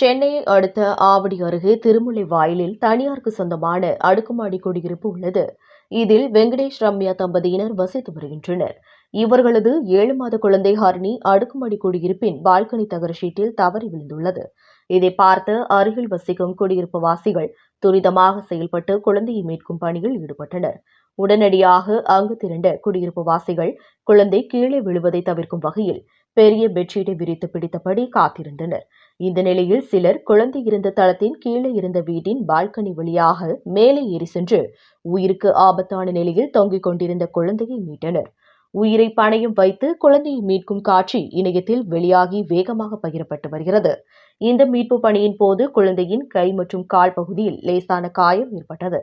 சென்னையை அடுத்த ஆவடி அருகே திருமுல்லை வாயிலில் தனியாருக்கு சொந்தமான அடுக்குமாடி குடியிருப்பு உள்ளது. இதில் வெங்கடேஷ் ரம்யா தம்பதியினர் வசித்து வருகின்றனர். இவர்களது 7 மாத குழந்தை ஹரிணி அடுக்குமாடி குடியிருப்பின் பால்கனி தகர ஷீட்டில் தவறி விழுந்துள்ளது. இதை பார்த்து அருகில் வசிக்கும் குடியிருப்பு வாசிகள் துரிதமாக செயல்பட்டு குழந்தையை மீட்கும் பணியில் ஈடுபட்டனர். உடனடியாக அங்கு திரண்ட குடியிருப்பு வாசிகள் குழந்தை கீழே விழுவதை தவிர்க்கும் வகையில் பெரிய பெட்ஷீட்டை விரித்து பிடித்தபடி காத்திருந்தனர். இந்த நிலையில் சிலர் குழந்தை இருந்த தளத்தின் கீழே இருந்த வீட்டின் பால்கனி வழியாக மேலே ஏறி சென்று உயிருக்கு ஆபத்தான நிலையில் தொங்கிக் கொண்டிருந்த குழந்தையை மீட்டனர். உயிரை பணயம் வைத்து குழந்தையை மீட்கும் காட்சி இணையத்தில் வெளியாகி வேகமாக பகிரப்பட்டு வருகிறது. இந்த மீட்பு பணியின் போது குழந்தையின் கை மற்றும் கால் பகுதியில் லேசான காயம் ஏற்பட்டது.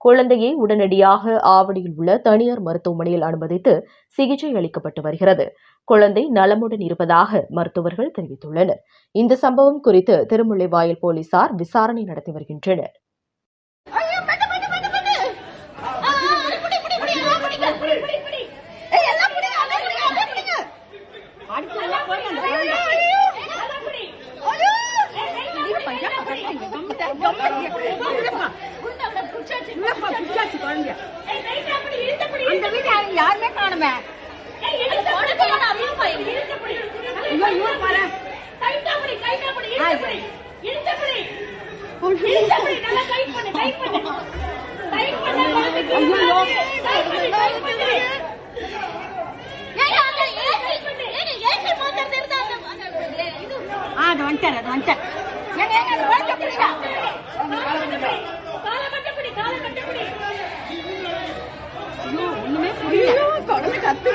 குழந்தையை உடனடியாக ஆவடியில் உள்ள தனியார் மருத்துவமனையில் அனுமதித்து சிகிச்சை அளிக்கப்பட்டு வருகிறது. குழந்தை நலமுடன் இருப்பதாக மருத்துவர்கள் தெரிவித்துள்ளனர். இந்த சம்பவம் குறித்து திருமுல்லைவாயல் போலீசார் விசாரணை நடத்தி வருகின்றனர். யாருமே காணுமே. அது வந்துட்டார் அது வந்துட்டார். ஒண்ணுமே புரியல. குழந்தை கத்து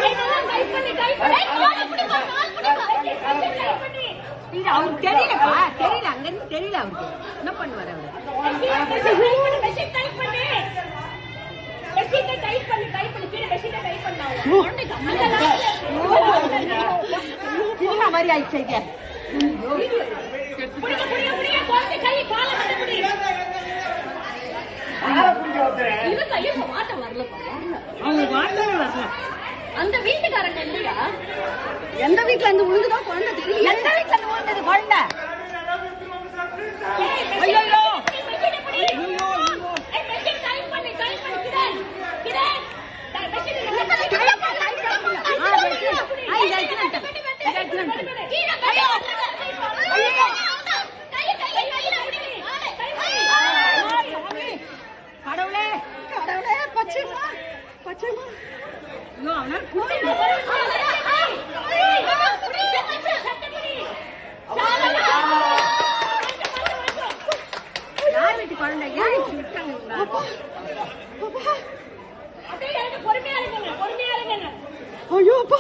அவருக்கு தெரியலப்பா, தெரியல, அங்க இருந்து தெரியல. அவருக்கு என்ன பண்ணுவாரு? அவரு மாதிரி ஆயிடுச்சு. அந்த வீட்டுக்காரங்க இல்லையா? எந்த வீட்டுல இருந்து விழுந்துதான் குழந்தை தெரியும். எந்த வீட்டுல இருந்து விழுந்தது குழந்தை? கடவுளே கடவுளே பச்சைமா பச்சைமா. யார் வீட்டு குழந்தை? யார் விட்டாங்க? பொறுமையா இருங்க. ஐயோ அப்பா.